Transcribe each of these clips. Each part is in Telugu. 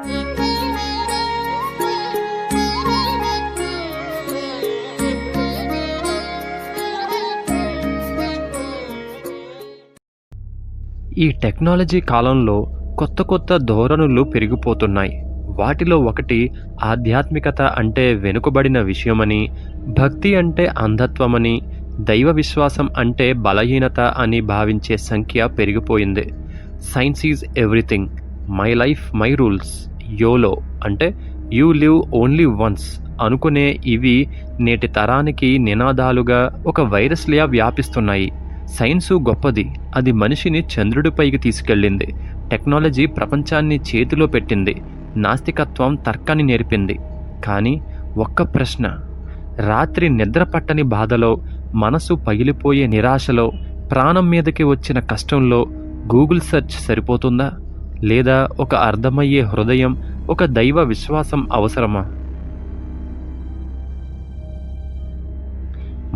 ఈ టెక్నాలజీ కాలంలో కొత్త కొత్త ధోరణులు పెరిగిపోతున్నాయి. వాటిలో ఒకటి ఆధ్యాత్మికత అంటే వెనుకబడిన విషయమని, భక్తి అంటే అంధత్వమని, దైవ విశ్వాసం అంటే బలహీనత అని భావించే సంఖ్య పెరిగిపోయింది. Science is everything, my life my rules, YOLO అంటే యూ లివ్ ఓన్లీ వన్స్ అనుకునే ఇవి నేటి తరానికి నినాదాలుగా ఒక వైరస్లా వ్యాపిస్తున్నాయి. సైన్సు గొప్పది, అది మనిషిని చంద్రుడిపైకి తీసుకెళ్ళింది. టెక్నాలజీ ప్రపంచాన్ని చేతిలో పెట్టింది. నాస్తికత్వం తర్కాన్ని నేర్పింది. కానీ ఒక్క ప్రశ్న, రాత్రి నిద్ర పట్టని బాధలో, మనసు పగిలిపోయే నిరాశలో, ప్రాణం మీదకి వచ్చిన కష్టంలో గూగుల్ సెర్చ్ సరిపోతుందా? లేదా ఒక అర్థమయ్యే హృదయం, ఒక దైవ విశ్వాసం అవసరమా?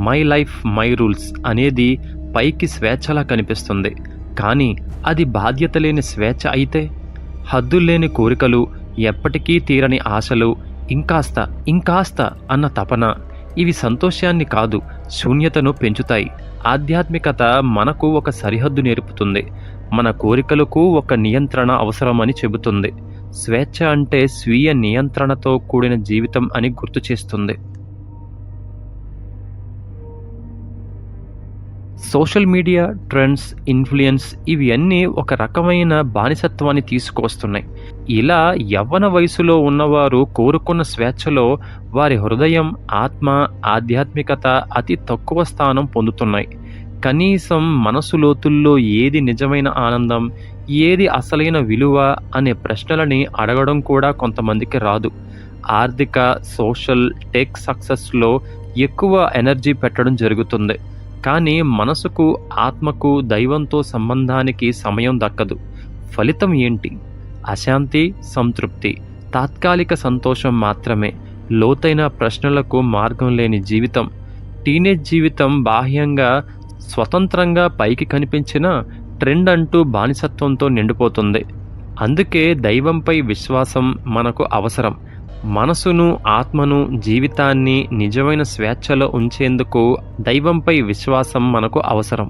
మై లైఫ్ మై రూల్స్ అనేది పైకి స్వేచ్ఛలా కనిపిస్తుంది. కానీ అది బాధ్యత లేని స్వేచ్ఛ అయితే? హద్దుల్లేని కోరికలు, ఎప్పటికీ తీరని ఆశలు, ఇంకాస్త ఇంకాస్త అన్న తపన, ఇవి సంతోషాన్ని కాదు, శూన్యతను పెంచుతాయి. ఆధ్యాత్మికత మనకు ఒక సరిహద్దు నేర్పుతుంది. మన కోరికలకు ఒక నియంత్రణ అవసరమని చెబుతుంది. స్వేచ్ఛ అంటే స్వీయ నియంత్రణతో కూడిన జీవితం అని గుర్తు చేస్తుంది. సోషల్ మీడియా, ట్రెండ్స్, ఇన్ఫ్లుయెన్స్ ఇవి అన్నీ ఒక రకమైన బానిసత్వాన్ని తీసుకువస్తున్నాయి. ఇలా యవ్వన వయసులో ఉన్నవారు కోరుకున్న స్వేచ్ఛలో వారి హృదయం, ఆత్మ, ఆధ్యాత్మికత అతి తక్కువ స్థానం పొందుతున్నాయి. కనీసం మనసు లోతుల్లో ఏది నిజమైన ఆనందం, ఏది అసలైన విలువ అనే ప్రశ్నలని అడగడం కూడా కొంతమందికి రాదు. ఆర్థిక, సోషల్, టెక్ సక్సెస్లో ఎక్కువ ఎనర్జీ పెట్టడం జరుగుతుంది. కానీ మనసుకు, ఆత్మకు, దైవంతో సంబంధానికి సమయం దక్కదు. ఫలితం ఏంటి? అశాంతి, సంతృప్తి, తాత్కాలిక సంతోషం మాత్రమే. లోతైన ప్రశ్నలకు మార్గం లేని జీవితం. టీనేజ్ జీవితం బాహ్యంగా స్వతంత్రంగా పైకి కనిపించిన ట్రెండ్ అంటూ బానిసత్వంతో నిండిపోతుంది. అందుకే దైవంపై విశ్వాసం మనకు అవసరం. మనసును, ఆత్మను, జీవితాన్ని నిజమైన స్వేచ్ఛలో ఉంచేందుకు దైవంపై విశ్వాసం మనకు అవసరం.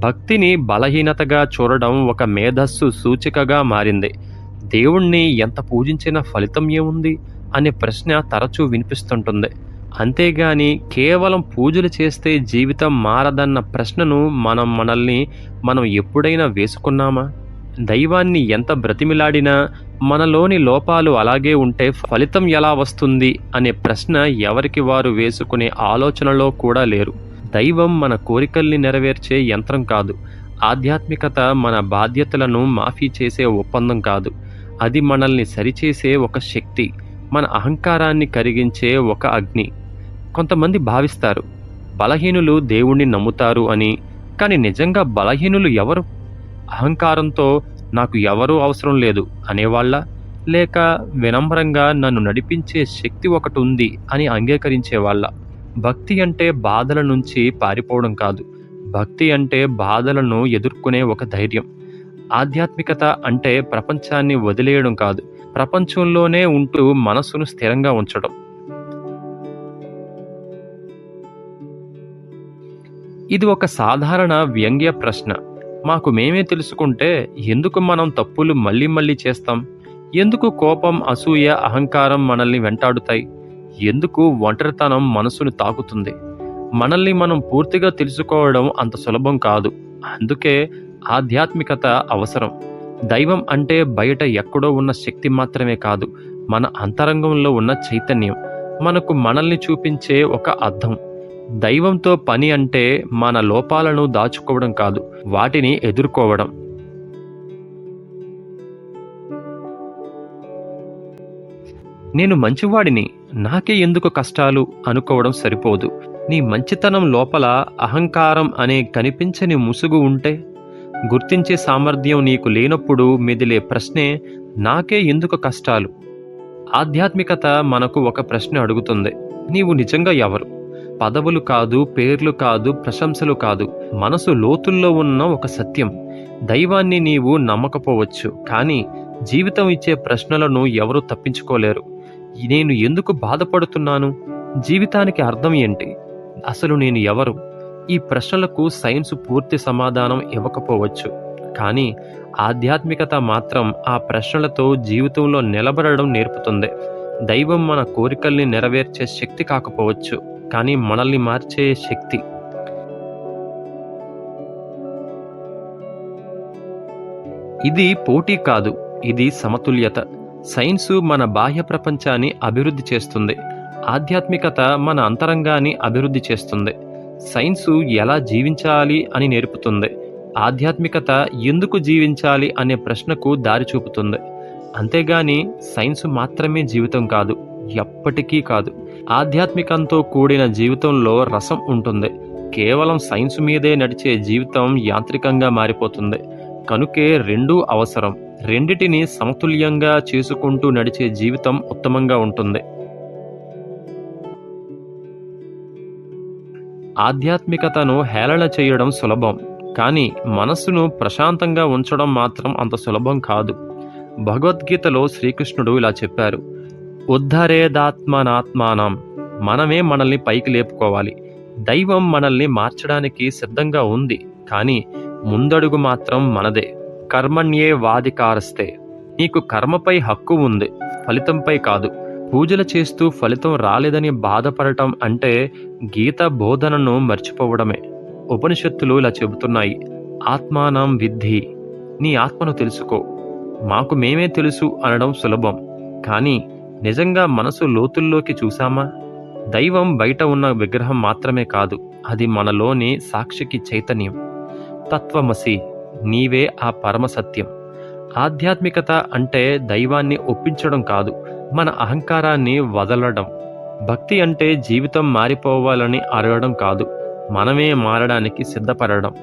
భక్తిని బలహీనతగా చూడడం ఒక మేధస్సు సూచికగా మారింది. దేవుణ్ణి ఎంత పూజించినా ఫలితం ఏముంది అనే ప్రశ్న తరచూ వినిపిస్తుంటుంది. అంతేగాని కేవలం పూజలు చేస్తే జీవితం మారదన్న ప్రశ్నను మనం ఎప్పుడైనా వేసుకున్నామా? దైవాన్ని ఎంత బ్రతిమిలాడినా మనలోని లోపాలు అలాగే ఉంటే ఫలితం ఎలా వస్తుంది అనే ప్రశ్న ఎవరికి వారు వేసుకునే ఆలోచనలో కూడా లేరు. దైవం మన కోరికల్ని నెరవేర్చే యంత్రం కాదు. ఆధ్యాత్మికత మన బాధ్యతలను మాఫీ చేసే ఒప్పందం కాదు. అది మనల్ని సరిచేసే ఒక శక్తి, మన అహంకారాన్ని కరిగించే ఒక అగ్ని. కొంతమంది భావిస్తారు బలహీనులు దేవుణ్ణి నమ్ముతారు అని. కానీ నిజంగా బలహీనులు ఎవరు? అహంకారంతో నాకు ఎవరూ అవసరం లేదు అనేవాళ్ళ, లేక వినమ్రంగా నన్ను నడిపించే శక్తి ఒకటి ఉంది అని అంగీకరించేవాళ్ళ? భక్తి అంటే బాధల నుంచి పారిపోవడం కాదు. భక్తి అంటే బాధలను ఎదుర్కొనే ఒక ధైర్యం. ఆధ్యాత్మికత అంటే ప్రపంచాన్ని వదిలేయడం కాదు, ప్రపంచంలోనే ఉంటూ మనసును స్థిరంగా ఉంచడం. ఇది ఒక సాధారణ వ్యంగ్య ప్రశ్న. మాకు మేమే తెలుసుకుంటే ఎందుకు మనం తప్పులు మళ్ళీ మళ్ళీ చేస్తాం? ఎందుకు కోపం, అసూయ, అహంకారం మనల్ని వెంటాడుతాయి? ఎందుకు ఒంటరితనం మనసును తాకుతుంది? మనల్ని మనం పూర్తిగా తెలుసుకోవడం అంత సులభం కాదు. అందుకే ఆధ్యాత్మికత అవసరం. దైవం అంటే బయట ఎక్కడో ఉన్న శక్తి మాత్రమే కాదు, మన అంతరంగంలో ఉన్న చైతన్యం, మనకు మనల్ని చూపించే ఒక అద్దం. దైవంతో పని అంటే మన లోపాలను దాచుకోవడం కాదు, వాటిని ఎదుర్కోవడం. నేను మంచివాడిని, నాకే ఎందుకు కష్టాలు అనుకోవడం సరిపోదు. నీ మంచితనం లోపల అహంకారం అనే కనిపించని ముసుగు ఉంటే, గుర్తించే సామర్థ్యం నీకు లేనప్పుడు మెదిలే ప్రశ్నే నాకే ఎందుకు కష్టాలు. ఆధ్యాత్మికత మనకు ఒక ప్రశ్న అడుగుతుంది, నీవు నిజంగా ఎవరు? పదవులు కాదు, పేర్లు కాదు, ప్రశంసలు కాదు. మనసు లోతుల్లో ఉన్న ఒక సత్యం. దైవాన్ని నీవు నమ్మకపోవచ్చు, కానీ జీవితం ఇచ్చే ప్రశ్నలను ఎవరూ తప్పించుకోలేరు. నేను ఎందుకు బాధపడుతున్నాను? జీవితానికి అర్థం ఏంటి? అసలు నేను ఎవరు? ఈ ప్రశ్నలకు సైన్స్ పూర్తి సమాధానం ఇవ్వకపోవచ్చు, కానీ ఆధ్యాత్మికత మాత్రం ఆ ప్రశ్నలతో జీవితంలో నిలబడడం నేర్పుతుంది. దైవం మన కోరికల్ని నెరవేర్చే శక్తి కాకపోవచ్చు, కానీ మనల్ని మార్చే శక్తి. ఇది పోటీ కాదు, ఇది సమతుల్యత. సైన్సు మన బాహ్య ప్రపంచాన్ని అభివృద్ధి చేస్తుంది, ఆధ్యాత్మికత మన అంతరంగాన్ని అభివృద్ధి చేస్తుంది. సైన్సు ఎలా జీవించాలి అని నేర్పుతుంది, ఆధ్యాత్మికత ఎందుకు జీవించాలి అనే ప్రశ్నకు దారి చూపుతుంది. అంతేగాని సైన్సు మాత్రమే జీవితం కాదు, ఎప్పటికీ కాదు. ఆధ్యాత్మికంతో కూడిన జీవితంలో రసం ఉంటుంది. కేవలం సైన్సు మీదే నడిచే జీవితం యాంత్రికంగా మారిపోతుంది. కనుకే రెండూ అవసరం. రెండిటిని సమతుల్యంగా చేసుకుంటూ నడిచే జీవితం ఉత్తమంగా ఉంటుంది. ఆధ్యాత్మికతను హేళన చేయడం సులభం, కానీ మనస్సును ప్రశాంతంగా ఉంచడం మాత్రం అంత సులభం కాదు. భగవద్గీతలో శ్రీకృష్ణుడు ఇలా చెప్పారు: ఉద్ధరేదాత్మనాత్మానం. మనమే మనల్ని పైకి లేపుకోవాలి. దైవం మనల్ని మార్చడానికి సిద్ధంగా ఉంది, కానీ ముందడుగు మాత్రం మనదే. కర్మణ్యే వాధికారస్తే. నీకు కర్మపై హక్కు ఉంది, ఫలితంపై కాదు. పూజలు చేస్తూ ఫలితం రాలేదని బాధపడటం అంటే గీత బోధనను మర్చిపోవడమే. ఉపనిషత్తులు ఇలా చెబుతున్నాయి: ఆత్మానం విద్ధి. నీ ఆత్మను తెలుసుకో. మాకు మేమే తెలుసు అనడం సులభం, కానీ నిజంగా మనసు లోతుల్లోకి చూసామా? దైవం బయట ఉన్న విగ్రహం మాత్రమే కాదు, అది మనలోని సాక్షికి చైతన్యం. తత్వమసి, నీవే ఆ పరమసత్యం. ఆధ్యాత్మికత అంటే దైవాన్ని ఒప్పించడం కాదు, మన అహంకారాన్ని వదలడం. భక్తి అంటే జీవితం మారిపోవాలని అడగడం కాదు, మనమే మారడానికి సిద్ధపడడం.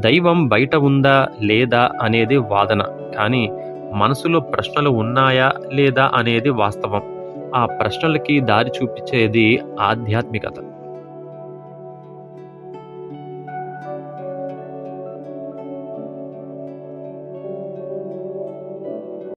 దైవం బయట ఉందా లేదా అనేది వాదన, కానీ మనసులో ప్రశ్నలు ఉన్నాయా లేదా అనేది వాస్తవం. ఆ ప్రశ్నలకి దారి చూపించేది ఆధ్యాత్మికత.